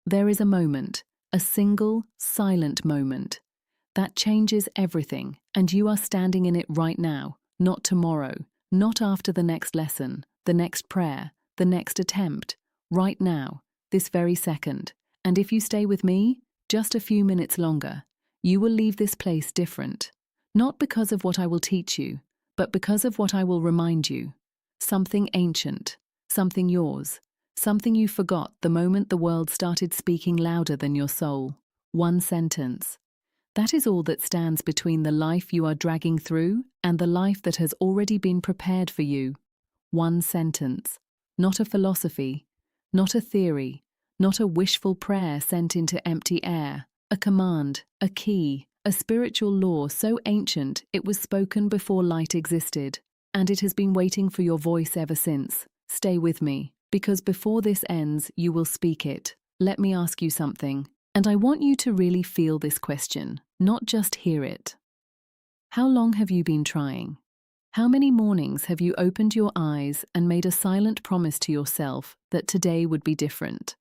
There is a moment, a single, silent moment, that changes everything, and you are standing in it right now, not tomorrow, not after the next lesson, the next prayer, the next attempt, right now, this very second. And if you stay with me, just a few minutes longer, you will leave this place different. Not because of what I will teach you, but because of what I will remind you. Something ancient, something yours, something you forgot the moment the world started speaking louder than your soul. One sentence. That is all that stands between the life you are dragging through and the life that has already been prepared for you. One sentence. Not a philosophy, not a theory, not a wishful prayer sent into empty air. A command, a key, a spiritual law so ancient it was spoken before light existed, and it has been waiting for your voice ever since. Stay with me, because before this ends, you will speak it. Let me ask you something, and I want you to really feel this question, not just hear it. How long have you been trying? How many mornings have you opened your eyes and made a silent promise to yourself that today would be different?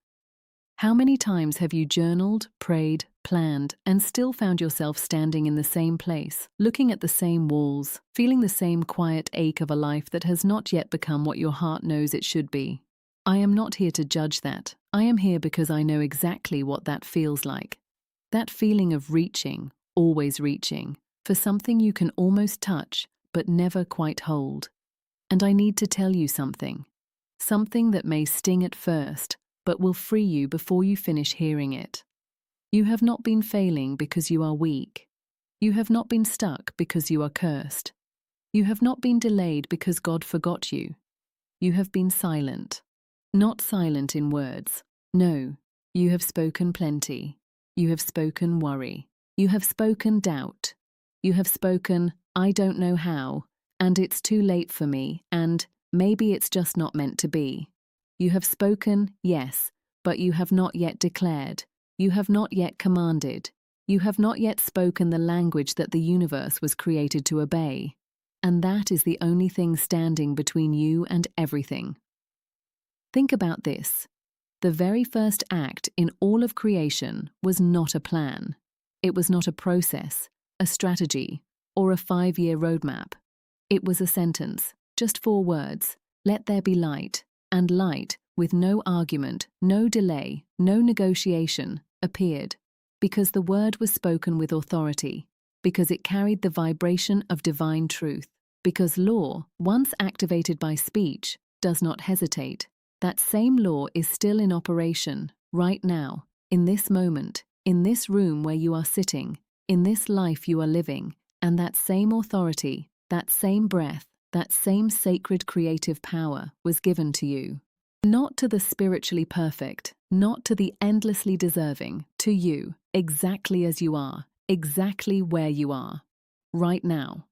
How many times have you journaled, prayed, planned, and still found yourself standing in the same place, looking at the same walls, feeling the same quiet ache of a life that has not yet become what your heart knows it should be? I am not here to judge that. I am here because I know exactly what that feels like. That feeling of reaching, always reaching, for something you can almost touch, but never quite hold. And I need to tell you something. Something that may sting at first, but will free you before you finish hearing it. You have not been failing because you are weak. You have not been stuck because you are cursed. You have not been delayed because God forgot you. You have been silent. Not silent in words. No, you have spoken plenty. You have spoken worry. You have spoken doubt. You have spoken, I don't know how, and it's too late for me, and maybe it's just not meant to be. You have spoken, yes, but you have not yet declared. You have not yet commanded. You have not yet spoken the language that the universe was created to obey. And that is the only thing standing between you and everything. Think about this. The very first act in all of creation was not a plan. It was not a process, a strategy, or a 5-year roadmap. It was a sentence, just 4 words. Let there be light. And light, with no argument, no delay, no negotiation, appeared, because the word was spoken with authority, because it carried the vibration of divine truth, because law, once activated by speech, does not hesitate. That same law is still in operation, right now, in this moment, in this room where you are sitting, in this life you are living, and that same authority, that same breath, that same sacred creative power was given to you. Not to the spiritually perfect, not to the endlessly deserving, to you, exactly as you are, exactly where you are, right now.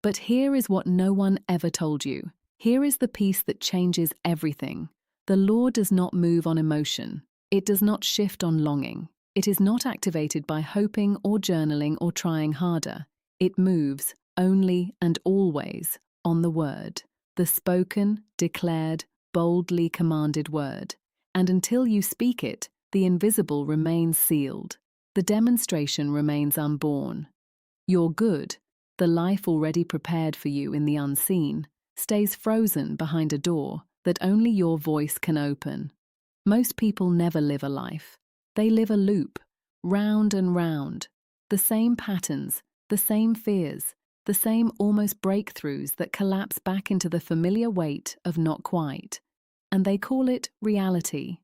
But here is what no one ever told you. Here is the piece that changes everything. The law does not move on emotion. It does not shift on longing. It is not activated by hoping or journaling or trying harder. It moves, only and always, on the word, the spoken, declared, boldly commanded word. And until you speak it, the invisible remains sealed. The demonstration remains unborn. Your good, the life already prepared for you in the unseen, stays frozen behind a door that only your voice can open. Most people never live a life. They live a loop, round and round. The same patterns, the same fears, the same almost breakthroughs that collapse back into the familiar weight of not quite. And they call it reality.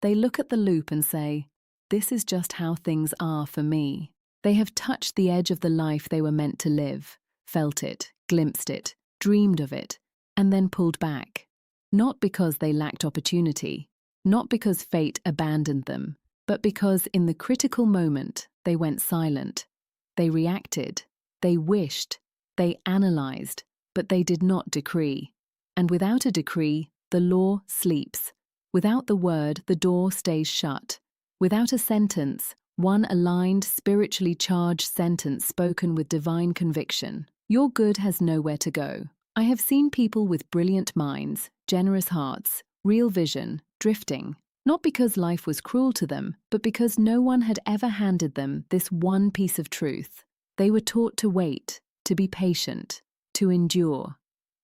They look at the loop and say, this is just how things are for me. They have touched the edge of the life they were meant to live, felt it, glimpsed it, dreamed of it, and then pulled back. Not because they lacked opportunity, not because fate abandoned them, but because in the critical moment they went silent. They reacted, they wished, they analyzed, but they did not decree. And without a decree, the law sleeps. Without the word, the door stays shut. Without a sentence, one aligned, spiritually charged sentence spoken with divine conviction, your good has nowhere to go. I have seen people with brilliant minds, generous hearts, real vision, drifting, Not because life was cruel to them, but because no one had ever handed them this one piece of truth. They were taught to wait, to be patient, to endure.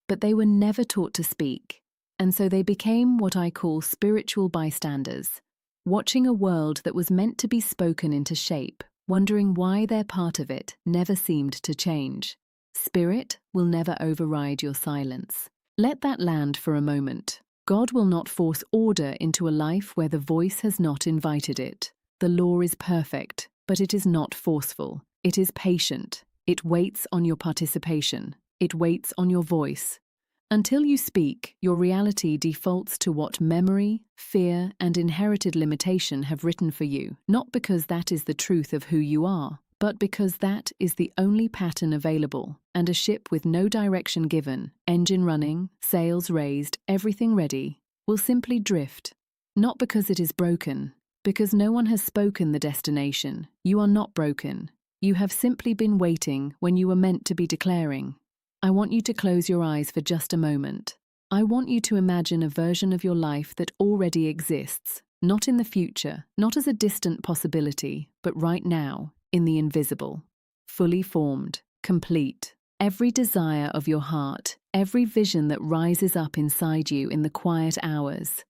But they were never taught to speak, and so they became what I call spiritual bystanders, watching a world that was meant to be spoken into shape, wondering why their part of it never seemed to change. Spirit will never override your silence. Let that land for a moment. God will not force order into a life where the voice has not invited it. The law is perfect, but it is not forceful. It is patient. It waits on your participation. It waits on your voice. Until you speak, your reality defaults to what memory, fear, and inherited limitation have written for you, not because that is the truth of who you are, but because that is the only pattern available, and a ship with no direction given, engine running, sails raised, everything ready, will simply drift. Not because it is broken, because no one has spoken the destination. You are not broken. You have simply been waiting when you were meant to be declaring. I want you to close your eyes for just a moment. I want you to imagine a version of your life that already exists, not in the future, not as a distant possibility, but right now, in the invisible. Fully formed, complete. Every desire of your heart, every vision that rises up inside you in the quiet hours.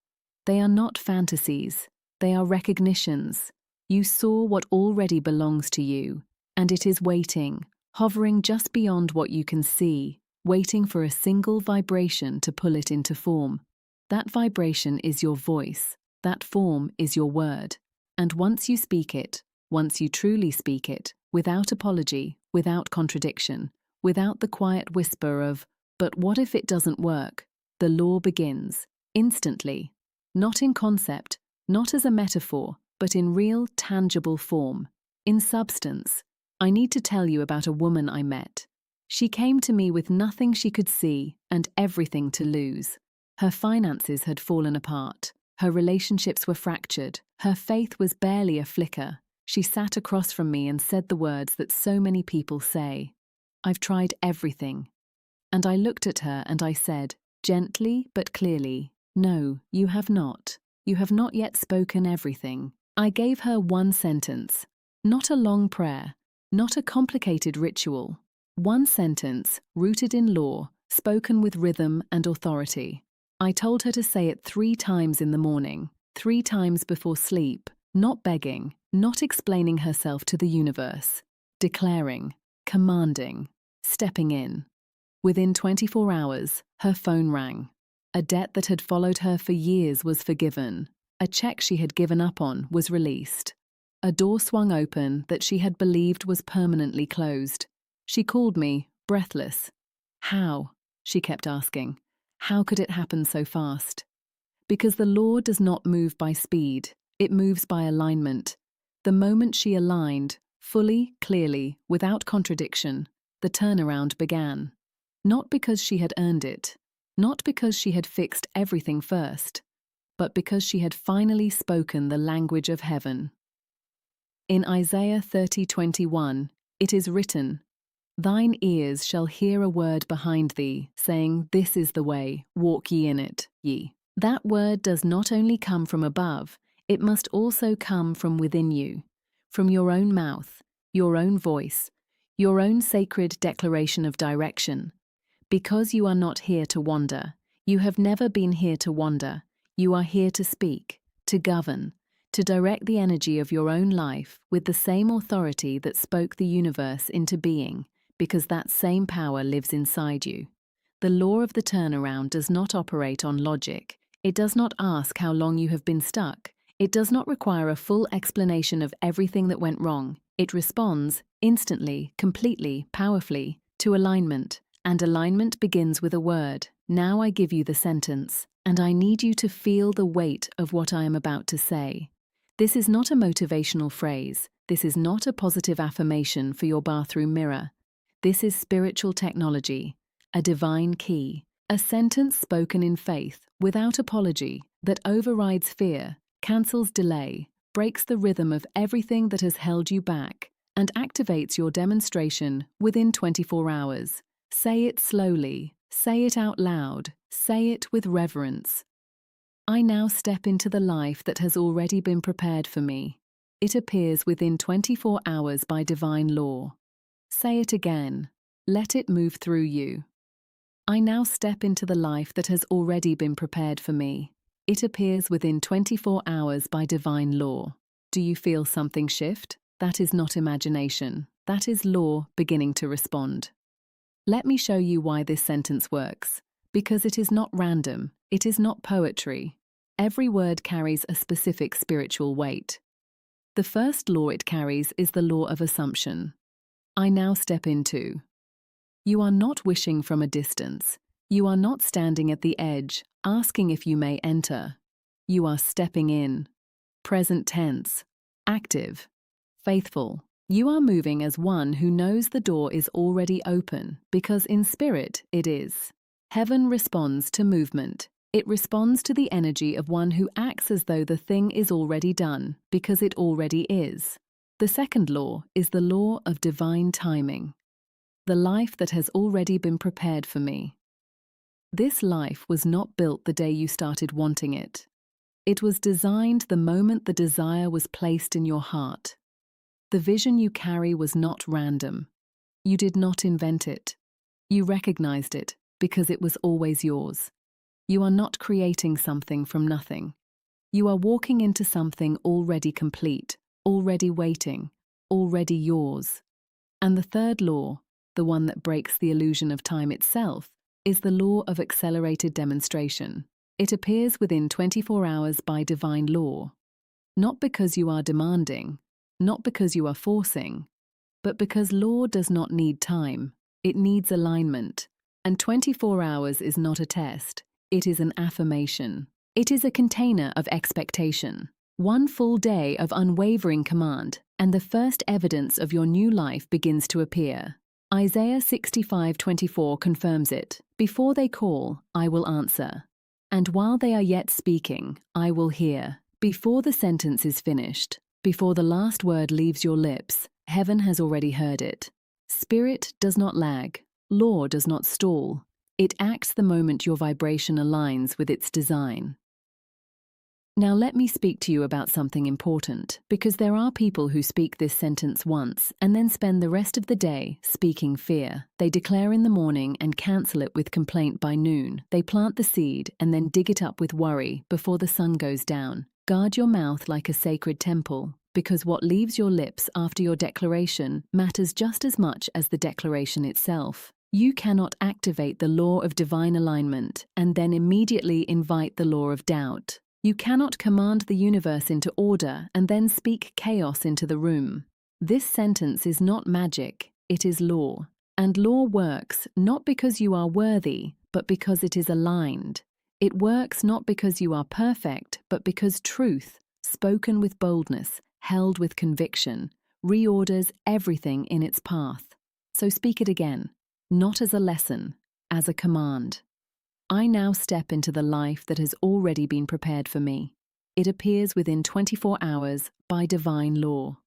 They are not fantasies, they are recognitions. You saw what already belongs to you, and it is waiting, hovering just beyond what you can see, waiting for a single vibration to pull it into form. That vibration is your voice. That form is your word. And once you speak it, once you truly speak it, without apology, without contradiction, without the quiet whisper of, "But what if it doesn't work?" the law begins, instantly. Not in concept, not as a metaphor, but in real, tangible form, in substance. I need to tell you about a woman I met. She came to me with nothing she could see and everything to lose. Her finances had fallen apart. Her relationships were fractured. Her faith was barely a flicker. She sat across from me and said the words that so many people say. "I've tried everything." And I looked at her and I said, gently but clearly, "No, you have not. You have not yet spoken everything." I gave her one sentence, not a long prayer, not a complicated ritual. One sentence, rooted in law, spoken with rhythm and authority. I told her to say it 3 times in the morning, 3 times before sleep, not begging, not explaining herself to the universe, declaring, commanding, stepping in. Within 24 hours, her phone rang. A debt that had followed her for years was forgiven. A check she had given up on was released. A door swung open that she had believed was permanently closed. She called me, breathless. "How?" she kept asking. "How could it happen so fast?" Because the law does not move by speed, it moves by alignment. The moment she aligned, fully, clearly, without contradiction, the turnaround began. Not because she had earned it, not because she had fixed everything first, but because she had finally spoken the language of heaven. In Isaiah 30:21, it is written, "Thine ears shall hear a word behind thee, saying, This is the way, walk ye in it, ye." That word does not only come from above, it must also come from within you, from your own mouth, your own voice, your own sacred declaration of direction. Because you are not here to wander, you have never been here to wander, you are here to speak, to govern, to direct the energy of your own life with the same authority that spoke the universe into being, because that same power lives inside you. The law of the turnaround does not operate on logic. It does not ask how long you have been stuck. It does not require a full explanation of everything that went wrong. It responds, instantly, completely, powerfully, to alignment. And alignment begins with a word. Now I give you the sentence, and I need you to feel the weight of what I am about to say. This is not a motivational phrase. This is not a positive affirmation for your bathroom mirror. This is spiritual technology, a divine key, a sentence spoken in faith, without apology, that overrides fear, cancels delay, breaks the rhythm of everything that has held you back, and activates your demonstration within 24 hours. Say it slowly, say it out loud, say it with reverence. I now step into the life that has already been prepared for me. It appears within 24 hours by divine law. Say it again. Let it move through you. I now step into the life that has already been prepared for me. It appears within 24 hours by divine law. Do you feel something shift? That is not imagination. That is law beginning to respond. Let me show you why this sentence works. Because it is not random. It is not poetry. Every word carries a specific spiritual weight. The first law it carries is the law of assumption. I now step into. You are not wishing from a distance. You are not standing at the edge, asking if you may enter. You are stepping in. Present tense. Active. Faithful. You are moving as one who knows the door is already open, because in spirit it is. Heaven responds to movement. It responds to the energy of one who acts as though the thing is already done, because it already is. The second law is the law of divine timing. The life that has already been prepared for me. This life was not built the day you started wanting it. It was designed the moment the desire was placed in your heart. The vision you carry was not random. You did not invent it. You recognized it because it was always yours. You are not creating something from nothing. You are walking into something already complete, already waiting, already yours. And the third law, the one that breaks the illusion of time itself, is the law of accelerated demonstration. It appears within 24 hours by divine law. Not because you are demanding, not because you are forcing, but because law does not need time. It needs alignment. And 24 hours is not a test. It is an affirmation. It is a container of expectation. One full day of unwavering command, and the first evidence of your new life begins to appear. Isaiah 65:24 confirms it. Before they call, I will answer. And while they are yet speaking, I will hear. Before the sentence is finished, before the last word leaves your lips, heaven has already heard it. Spirit does not lag. Law does not stall. It acts the moment your vibration aligns with its design. Now let me speak to you about something important, because there are people who speak this sentence once and then spend the rest of the day speaking fear. They declare in the morning and cancel it with complaint by noon. They plant the seed and then dig it up with worry before the sun goes down. Guard your mouth like a sacred temple, because what leaves your lips after your declaration matters just as much as the declaration itself. You cannot activate the law of divine alignment and then immediately invite the law of doubt. You cannot command the universe into order and then speak chaos into the room. This sentence is not magic, it is law. And law works not because you are worthy, but because it is aligned. It works not because you are perfect, but because truth, spoken with boldness, held with conviction, reorders everything in its path. So speak it again, not as a lesson, as a command. I now step into the life that has already been prepared for me. It appears within 24 hours by divine law.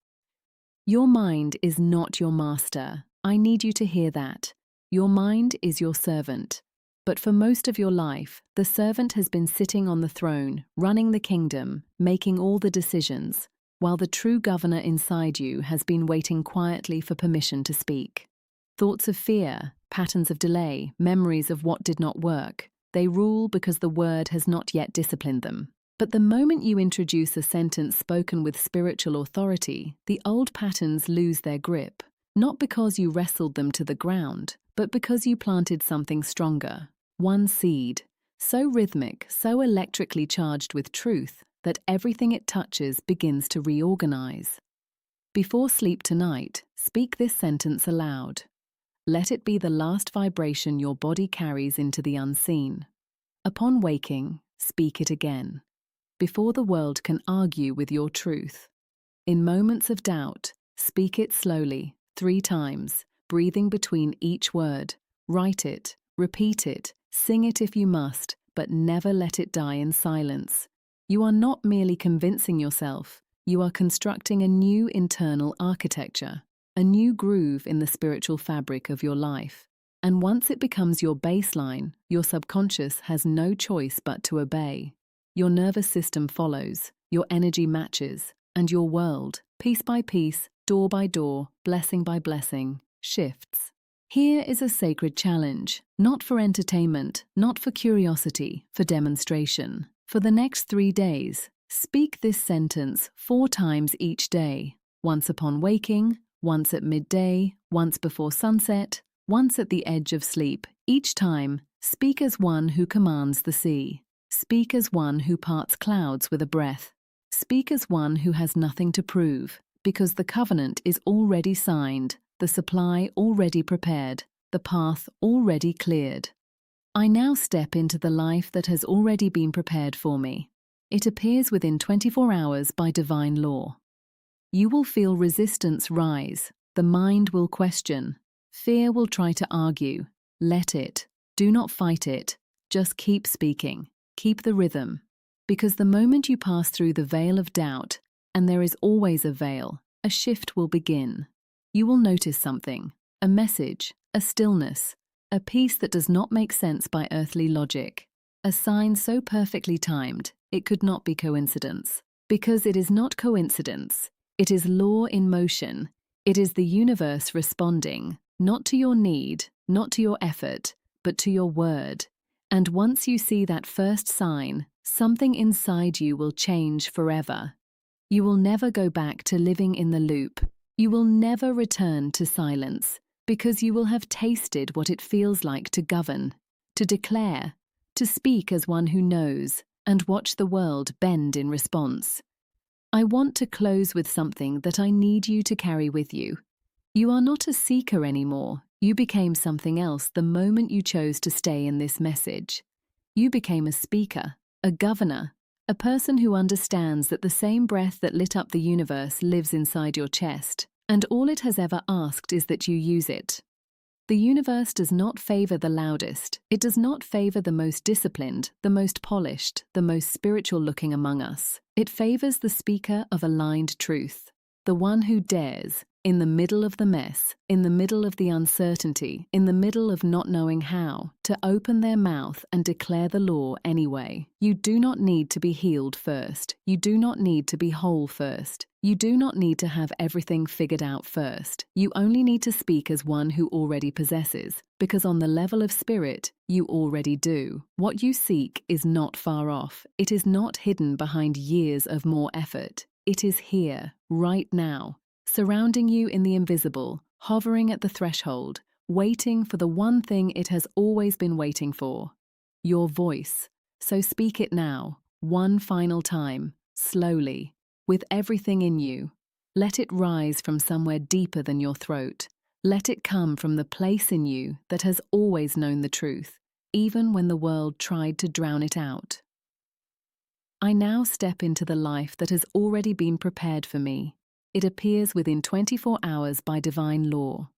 Your mind is not your master. I need you to hear that. Your mind is your servant. But for most of your life, the servant has been sitting on the throne, running the kingdom, making all the decisions, while the true governor inside you has been waiting quietly for permission to speak. Thoughts of fear, patterns of delay, memories of what did not work, they rule because the word has not yet disciplined them. But the moment you introduce a sentence spoken with spiritual authority, the old patterns lose their grip, not because you wrestled them to the ground, but because you planted something stronger. One seed, so rhythmic, so electrically charged with truth, that everything it touches begins to reorganize. Before sleep tonight, speak this sentence aloud. Let it be the last vibration your body carries into the unseen. Upon waking, speak it again, before the world can argue with your truth. In moments of doubt, speak it slowly, 3 times, breathing between each word. Write it, repeat it, sing it if you must, but never let it die in silence. You are not merely convincing yourself, you are constructing a new internal architecture, a new groove in the spiritual fabric of your life. And once it becomes your baseline, your subconscious has no choice but to obey. Your nervous system follows, your energy matches, and your world, piece by piece, door by door, blessing by blessing, shifts. Here is a sacred challenge, not for entertainment, not for curiosity, for demonstration. For the next 3 days, speak this sentence 4 times each day, once upon waking, once at midday, once before sunset, once at the edge of sleep. Each time, speak as one who commands the sea. Speak as one who parts clouds with a breath. Speak as one who has nothing to prove, because the covenant is already signed, the supply already prepared, the path already cleared. I now step into the life that has already been prepared for me. It appears within 24 hours by divine law. You will feel resistance rise. The mind will question. Fear will try to argue. Let it. Do not fight it. Just keep speaking. Keep the rhythm. Because the moment you pass through the veil of doubt, and there is always a veil, a shift will begin. You will notice something, a message, a stillness, a peace that does not make sense by earthly logic, a sign so perfectly timed it could not be coincidence. Because it is not coincidence, it is law in motion. It is the universe responding, not to your need, not to your effort, but to your word. And once you see that first sign, something inside you will change forever. You will never go back to living in the loop. You will never return to silence, because you will have tasted what it feels like to govern, to declare, to speak as one who knows, and watch the world bend in response. I want to close with something that I need you to carry with you. You are not a seeker anymore. You became something else the moment you chose to stay in this message. You became a speaker, a governor, a person who understands that the same breath that lit up the universe lives inside your chest, and all it has ever asked is that you use it. The universe does not favor the loudest. It does not favor the most disciplined, the most polished, the most spiritual-looking among us. It favors the speaker of aligned truth, the one who dares, in the middle of the mess, in the middle of the uncertainty, in the middle of not knowing how, to open their mouth and declare the law anyway. You do not need to be healed first. You do not need to be whole first. You do not need to have everything figured out first. You only need to speak as one who already possesses, because on the level of spirit, you already do. What you seek is not far off. It is not hidden behind years of more effort. It is here, right now, surrounding you in the invisible, hovering at the threshold, waiting for the one thing it has always been waiting for, your voice. So speak it now, one final time, slowly, with everything in you. Let it rise from somewhere deeper than your throat. Let it come from the place in you that has always known the truth, even when the world tried to drown it out. I now step into the life that has already been prepared for me. It appears within 24 hours by divine law.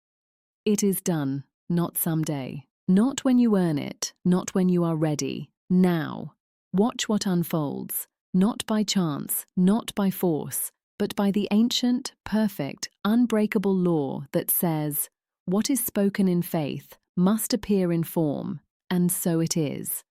It is done, not someday. Not when you earn it, not when you are ready. Now. Watch what unfolds, not by chance, not by force, but by the ancient, perfect, unbreakable law that says, what is spoken in faith must appear in form, and so it is.